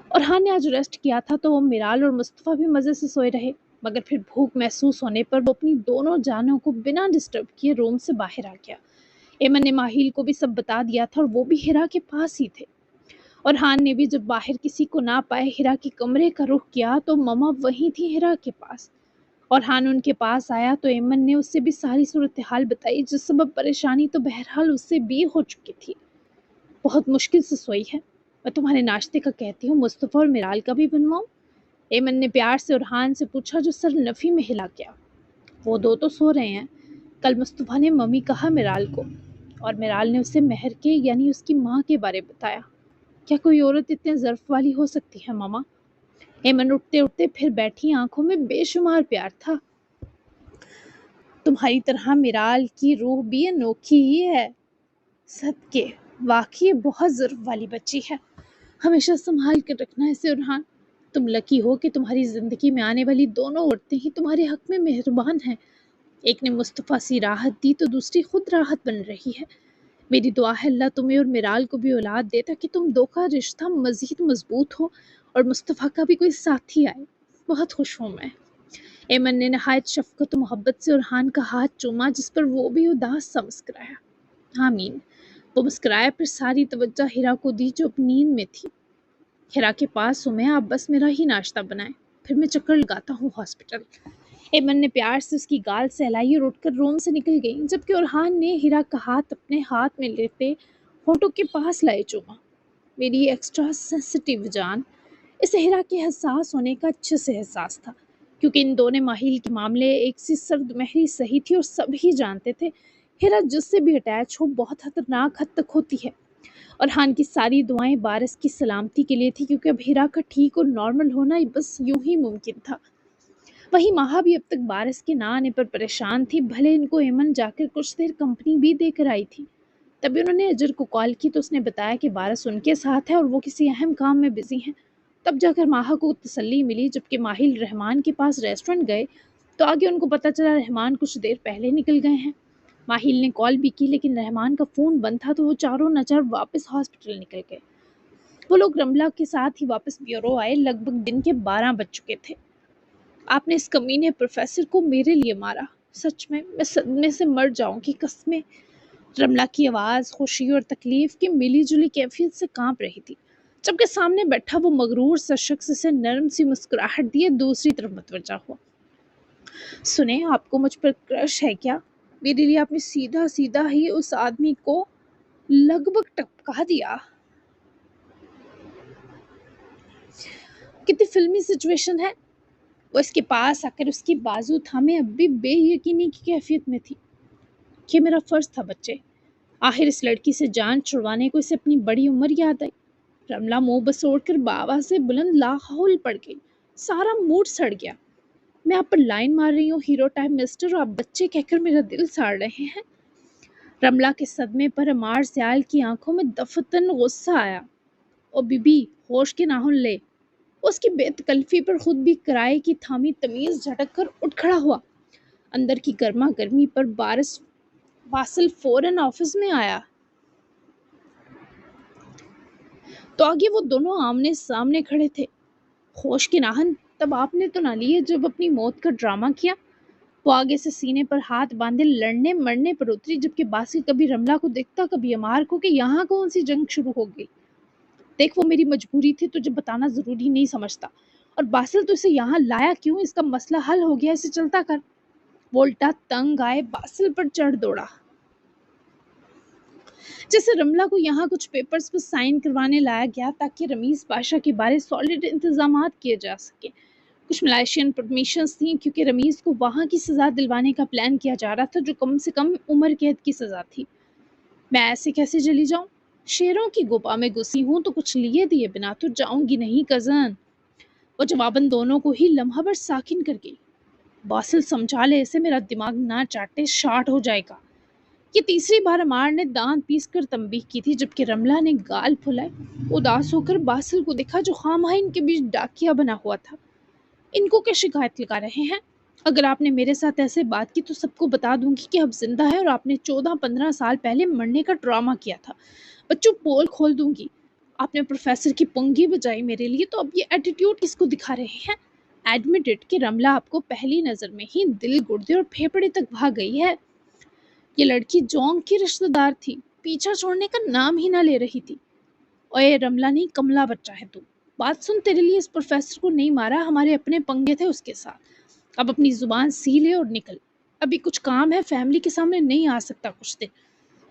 اورحان نے آج ریسٹ کیا تھا تو وہ میرال اور مصطفیٰ بھی مزے سے سوئے رہے، مگر پھر بھوک محسوس ہونے پر وہ اپنی دونوں جانوں کو بنا ڈسٹرب کیے روم سے باہر آ گیا۔ ایمن نے ماہیل کو بھی سب بتا دیا تھا اور وہ بھی ہیرا کے پاس ہی تھے۔ اورحان نے بھی جب باہر کسی کو نہ پائے ہیرا کے کمرے کا رخ کیا تو مما وہیں تھی ہیرا کے پاس۔ اورحان ان کے پاس آیا تو ایمن نے اس سے بھی ساری صورتحال بتائی، جس سبب پریشانی تو بہرحال اس سے بھی ہو چکی تھی۔ بہت مشکل سے سوئی ہے، میں تمہارے ناشتے کا کہتی ہوں، مصطفیٰ اور میرال کا بھی بنواؤں؟ ایمن نے پیار سے اورحان سے پوچھا جو سر نفی میں ہلا گیا۔ وہ دو تو سو رہے ہیں، کل مصطفیٰ نے ممی کہا میرال کو، اور میرال نے اسے مہر کے یعنی اس کی ماں کے بارے بتایا۔ کیا کوئی عورت اتنے ظرف والی ہو سکتی ہے ماما؟ ایمن اٹھتے اٹھتے پھر بیٹھی، آنکھوں میں بے شمار پیار تھا۔ تمہاری طرح میرال کی روح بھی انوکھی ہی ہے، صدقے واقعی بہت ظرف والی بچی ہے، ہمیشہ سنبھال کر رکھنا اسے اورحان۔ تم لکی ہو کہ تمہاری زندگی میں آنے والی دونوں عورتیں ہی تمہارے حق میں مہربان ہیں، ایک نے مصطفیٰ سی راحت دی تو دوسری خود راحت بن رہی ہے۔ میری دعا ہے اللہ تمہیں اور میرال کو بھی اولاد دے تاکہ تم دو کا رشتہ مزید مضبوط ہو اور مصطفیٰ کا بھی کوئی ساتھی آئے، بہت خوش ہوں میں۔ ایمن نے نہایت شفقت و محبت سے اورحان کا ہاتھ چوما، جس پر وہ بھی اداس سا مسکرایا۔ آمین۔ وہ مسکرایا، پھر ساری توجہ ہیرا کو دی جو اب نیند میں تھی۔ ہیرا کے پاس ہوں میں، آپ بس میرا ہی ناشتہ بنائیں، پھر میں چکر لگاتا ہوں ہاسپٹل۔ ایمن نے پیار سے اس کی گال سہلائی اور اٹھ کر روم سے نکل گئی، جبکہ اورحان نے ہیرا کا ہاتھ اپنے ہاتھ میں لیتے ہونٹوں کے پاس لائے چوما۔ میری ایکسٹرا سینسٹیو جان۔ اسے ہیرا کے حساس ہونے کا اچھے سے احساس تھا، کیونکہ ان دونوں ماہیل کے معاملے ایک سی سرد مہری صحیح تھی اور سب ہی جانتے تھے ہیرا جس سے بھی اٹیچ ہو بہت خطرناک حد تک ہوتی ہے۔ اورحان کی ساری دعائیں بارش کی سلامتی کے لیے تھی، کیونکہ اب ہیرا کا ٹھیک اور نارمل ہونا بس یوں ہی ممکن تھا۔ وہیں ماہا بھی اب تک بارش کے نہ آنے پر پریشان تھی، بھلے ان کو ایمن جا کر کچھ دیر کمپنی بھی دے کر آئی تھی۔ تبھی انہوں نے اجر کو کال کی تو اس نے بتایا کہ بارش ان کے ساتھ ہے اور وہ کسی اہم کام میں بزی ہیں۔ تب جا کر ماہا کو تسلی ملی، جبکہ ماہل رحمان کے پاس ریسٹورنٹ گئے تو آگے ان کو پتہ چلا رحمان کچھ دیر پہلے نکل گئے ہیں۔ ماہل نے کال بھی کی لیکن رحمان کا فون بند تھا تو وہ چاروں نچار واپس ہاسپٹل نکل گئے۔ وہ لوگ رملہ کے ساتھ ہی واپس بیورو آئے، لگ بھگ دن کے 12 بج چکے تھے۔ آپ نے اس کمینے پروفیسر کو میرے لیے مارا، سچ میں صدمے سے مر جاؤں گی، قسمیں۔ رملہ کی آواز خوشی اور تکلیف کی ملی جلی کیفیت سے کانپ رہی تھی، جبکہ سامنے بیٹھا وہ مغرور سا شخص اسے نرم سی مسکراہٹ دیے دوسری طرف متوجہ ہوا۔ سنیں، آپ کو مجھ پر کرش ہے کیا؟ میرے لیے آپ نے سیدھا سیدھا ہی اس آدمی کو لگ بھگ ٹپکا دیا۔ کتنی فلمی سچویشن ہے۔ وہ اس کے پاس آ کر اس کی بازو تھامے اب بھی بے یقینی کی کیفیت میں تھی۔ یہ میرا فرض تھا بچے، آخر اس لڑکی سے جان چھڑوانے کو اسے اپنی بڑی عمر یاد آئی۔ رملہ منہ بسوڑ کر بابا سے بلند لاحول پڑ گئی۔ سارا موڈ سڑ گیا۔ میں آپ پر لائن مار رہی ہوں ہیرو ٹائپ مسٹر، اور آپ بچے کہہ کر میرا دل ساڑ رہے ہیں۔ رملہ کے صدمے پر عمار سیال کی آنکھوں میں دفتن غصہ آیا۔ او بی بی، ہوش کے ناخن لے، اس کی بے تکلفی پر خود بھی کرائے کی تھامی تمیز جھٹک کر اٹھ کھڑا ہوا۔ اندر کی گرما گرمی پر بارش واصل فوراً آفس میں آیا تو آگے وہ دونوں آمنے سامنے کھڑے تھے۔ ہوش کے ناہن تب آپ نے تو نہ لیے جب اپنی موت کا ڈرامہ کیا۔ وہ آگے سے سینے پر ہاتھ باندھے لڑنے مرنے پر اتری، جبکہ باسل کبھی رملہ کو دیکھتا کبھی عمار کو کہ یہاں کون سی جنگ شروع ہو گئی۔ دیکھ، وہ میری مجبوری تھی، تجھے بتانا ضروری نہیں سمجھتا، اور باسل تو اسے یہاں لایا کیوں؟ اس کا مسئلہ حل ہو گیا، اسے چلتا کر۔ وہ الٹا تنگ آئے باسل پر چڑھ دوڑا، جیسے رملہ کو یہاں کچھ پیپرز پر سائن کروانے لایا گیا تاکہ رمیز پاشا کے بارے سالڈ انتظامات کیے جا سکیں۔ کچھ ملائشین پرمیشنز تھیں کیونکہ رمیز کو وہاں کی سزا دلوانے کا پلان کیا جا رہا تھا، جو کم سے کم عمر قید کی سزا تھی۔ میں ایسے کیسے چلی جاؤں؟ شیروں کی گپا میں گھسی ہوں تو کچھ لیے دیے بنا تو جاؤں گی نہیں کزن۔ وہ جواباً دونوں کو ہی لمحہ بھر ساکن کر گئی۔ باسل سمجھا لے اسے، میرا دماغ نہ چاٹے، شارٹ ہو جائے گا۔ یہ تیسری بار عمار نے دانت پیس کر تنبیہ کی تھی، جبکہ رملہ نے گال پھلائے اداس ہو کر باسل کو دیکھا، جو خواہ مخواہ ان کے بیچ ڈاکیا بنا ہوا تھا۔ ان کو کیا شکایت لگا رہے ہیں؟ اگر آپ نے میرے ساتھ ایسے بات کی تو سب کو بتا دوں گی کہ اب زندہ ہے اور آپ نے 14-15 سال پہلے مرنے کا ڈرامہ کیا تھا۔ بچوں، پول کھول دوں گی۔ آپ نے پروفیسر کی پنگی بجائی میرے لیے، تو اب یہ ایٹیٹیوڈ کس کو دکھا رہے ہیں؟ ایڈمیٹڈ کہ رملہ آپ کو پہلی نظر میں ہی دل گردے اور پھیپڑے تک بھا گئی ہے۔ یہ لڑکی جونگ کی رشتہ دار تھی، پیچھا چھوڑنے کا نام ہی نہ لے رہی تھی۔ اوے رملہ نہیں، کملا بچہ ہے تو۔ بات سن، تیرے لیے اس پروفیسر کو نہیں مارا، ہمارے اپنے پنگے تھے اس کے ساتھ۔ اب اپنی زبان سی لے اور نکل، ابھی کچھ کام ہے، فیملی کے سامنے نہیں آ سکتا کچھ دن۔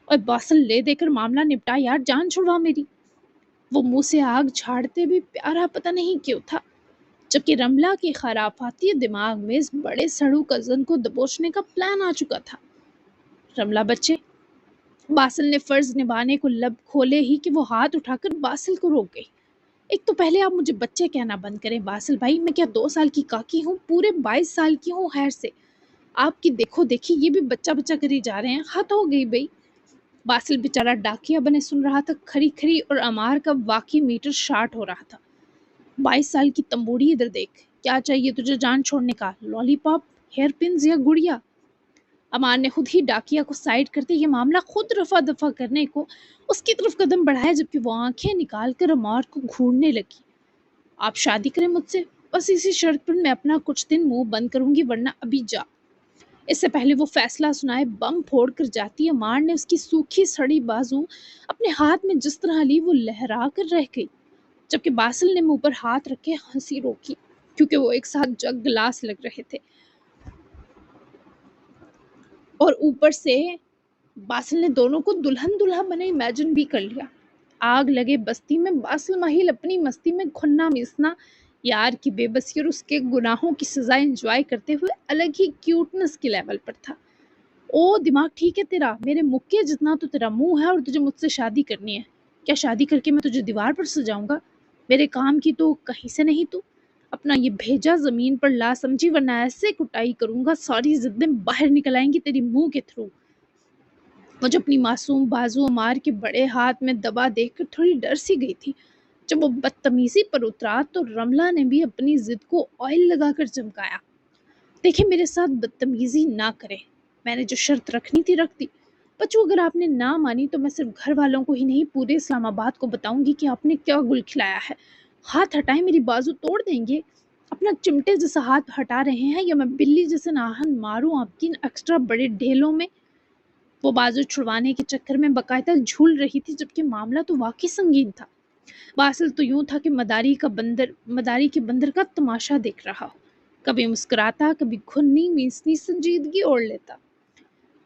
اور باسل لے دے کر معاملہ نپٹا یار، جان چھڑوا میری۔ وہ منہ سے آگ جھاڑتے بھی پیارا پتہ نہیں کیوں تھا، جبکہ رملہ کے خرافاتی دماغ میں اس بڑے سڑو کزن کو دبوچنے کا پلان آ چکا تھا۔ رملہ بچے، باسل نے فرض نبھانے کو لب کھولے ہی کہ وہ ہاتھ اٹھا کر باسل کو روک گئی۔ ایک تو پہلے آپ مجھے بچے کہنا بند کریں باسل بھائی، میں کیا 2 سال کی کاکی ہوں؟ پورے 22 سال کی ہوں۔ خیر سے آپ کی دیکھو دیکھی یہ بھی بچہ بچہ کری جا رہے ہیں، حد ہو گئی بھائی۔ باسل بیچارہ ڈاکیا بنے سن رہا تھا کھری کھری، اور عمار کا واقعی میٹر شارٹ ہو رہا تھا۔ 22 سال کی تمبوڑی، ادھر دیکھ، کیا چاہیے تجھے جان چھوڑنے کا؟ لالی پاپ، ہیئر پنز یا گڑیا؟ عمار نے خود ہی ڈاکیا کو سائڈ کرتے یہ معاملہ خود رفع دفع کرنے کو اس کی طرف قدم بڑھایا، جبکہ وہ آنکھیں نکال کر عمار کو گھورنے لگی۔ آپ شادی کریں مجھ سے، بس اسی شرط پر میں اپنا کچھ دن منہ بند کروں گی، ورنہ ابھی جا۔ اس سے پہلے وہ فیصلہ سنائے بم پھوڑ کر جاتی، عمار نے اس کی سوکھی سڑی بازو اپنے ہاتھ میں جس طرح لی وہ لہرا کر رہ گئی، جبکہ باسل نے منہ پر ہاتھ رکھے ہنسی روکی، کیونکہ وہ ایک ساتھ جگ گلاس لگ رہے تھے، اور اوپر سے باسل نے دونوں کو دلہن دلہا بنے امیجن بھی کر لیا۔ آگ لگے بستی میں باسل ماہل اپنی مستی میں کھنا میسنا، یار کی بے بسی اور اس کے گناہوں کی سزا انجوائے کرتے ہوئے الگ ہی کیوٹنس کے لیول پر تھا۔ او دماغ ٹھیک ہے تیرا؟ میرے مکے جتنا تو تیرا منہ ہے، اور تجھے مجھ سے شادی کرنی ہے۔ کیا شادی کر کے میں تجھے دیوار پر سجاؤں گا؟ میرے کام کی تو کہیں سے نہیں تو اپنا یہ بھیجا زمین پر لا سمجھی، ورنہ ایسے کٹائی کروں گا ساری ضدیں باہر نکل آئیں گی تیری منہ کے تھرو۔ مجھے اپنی معصوم بازو عمار کے بڑے ہاتھ میں دبا دیکھ کر تھوڑی ڈر سی گئی تھی۔ جب وہ بدتمیزی پر اترا تو رملہ نے بھی اپنی ضد کو آئل لگا کر چمکایا۔ دیکھیں، میرے ساتھ بدتمیزی نہ کریں، میں نے جو شرط رکھنی تھی رکھ دی۔ بچوں، اگر آپ نے نہ مانی تو میں صرف گھر والوں کو ہی نہیں پورے اسلام آباد کو بتاؤں گی کہ آپ نے کیا گل کھلایا ہے۔ ہاتھ ہٹائیں، میری بازو توڑ دیں گے۔ اپنا چمٹے جیسا ہاتھ ہٹا رہے ہیں یا میں بلی جیسے ناہن ماروں آپ کی ان ایکسٹرا بڑے ڈھیلوں میں؟ وہ بازو چھڑوانے کے چکر میں باقاعدہ جھول رہی تھی، جبکہ معاملہ تو واقعی سنگین تھا۔ باسل تو یوں تھا کہ مداری کے بندر کا تماشا دیکھ رہا ہو، کبھی مسکراتا، کبھی گھنی میسنی سنجیدگی اوڑھ لیتا۔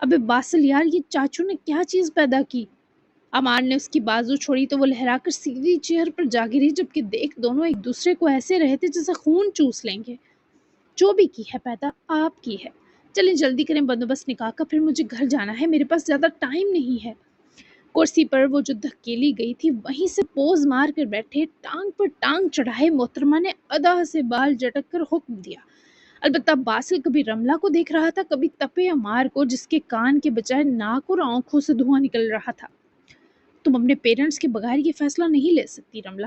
ابے باسل یار، یہ چاچو نے کیا چیز پیدا کی؟ عمار نے اس کی بازو چھوڑی تو وہ لہرا کر سیدھی چیئر پر جا گری، جبکہ دیکھ دونوں ایک دوسرے کو ایسے رہے تھے جیسے خون چوس لیں گے۔ جو بھی کی ہے پیدا، آپ کی ہے۔ چلیں جلدی کریں بندوبست نکاح کا، پھر مجھے گھر جانا ہے، میرے پاس زیادہ ٹائم نہیں ہے۔ کرسی پر وہ جو دھکیلی گئی تھی وہیں سے پوز مار کر بیٹھے ٹانگ پر ٹانگ چڑھائے محترمہ نے ادا سے بال جھٹک کر حکم دیا۔ البتہ باسل کبھی رملہ کو دیکھ رہا تھا، کبھی تپے عمار کو، جس کے کان کے بجائے ناک اور آنکھوں سے دھواں نکل رہا تھا۔ تم اپنے پیرنٹس کے بغیر یہ فیصلہ نہیں لے سکتی رملہ۔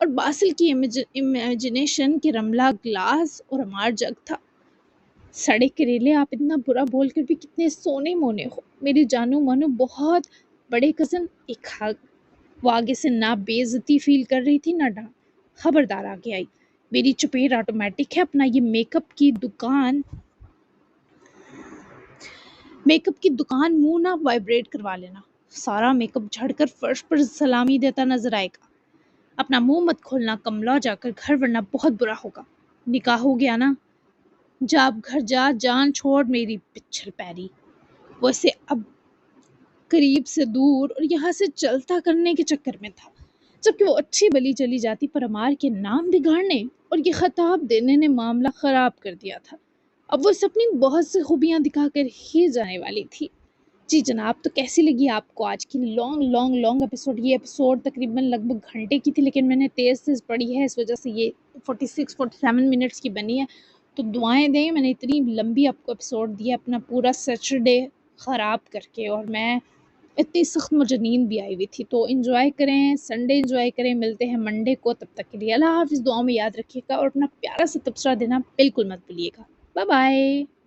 اور باسل کی امیجنیشن کہ رملہ گلاس اور عمار جگ تھا۔ سڑے کریلے، آپ اتنا برا بول کر بھی کتنے سونے مونے ہو۔ میری جانو مانو بہت بڑے کزن ایک وہ آگے سے نہ بے عزتی فیل کر رہی تھی نہ ڈانٹ۔ خبردار آگے آئی، میری چپیٹ آٹومیٹک ہے، اپنا یہ میک اپ کی دکان منہ نہ وائبریٹ کروا لینا، سارا میک اپ جھڑ کر فرش پر سلامی دیتا نظر آئے گا۔ اپنا منہ مت کھولنا، کملا جا کر گھر، ورنہ بہت برا ہوگا۔ نکاح ہو گیا نا، جا اب گھر جا، جان چھوڑ میری پچھل پیری۔ وہ اسے اب قریب سے دور اور یہاں سے چلتا کرنے کے چکر میں تھا، جبکہ وہ اچھی بلی چلی جاتی پر عمار کے نام بگاڑنے اور یہ خطاب دینے نے معاملہ خراب کر دیا تھا۔ اب وہ اسے اپنی بہت سی خوبیاں دکھا کر ہی جانے والی تھی۔ جی جناب، تو کیسی لگی آپ کو آج کی لانگ ایپیسوڈ؟ یہ ایپیسوڈ تقریباً لگ بھگ گھنٹے کی تھی، لیکن میں نے تیز پڑھی ہے، اس وجہ سے یہ 46-47 منٹس کی بنی ہے۔ تو دعائیں دیں، میں نے اتنی لمبی آپ کو ایپیسوڈ دی ہے اپنا پورا سیٹرڈے خراب کر کے، اور میں اتنی سخت مجھے نیند بھی آئی ہوئی تھی۔ تو انجوائے کریں، سنڈے انجوائے کریں، ملتے ہیں منڈے کو، تب تک کے لیے اللہ حافظ، دعاؤں میں یاد رکھیے گا اور اپنا پیارا سا تبصرہ دینا بالکل مت بھولیے گا۔ Bye bye.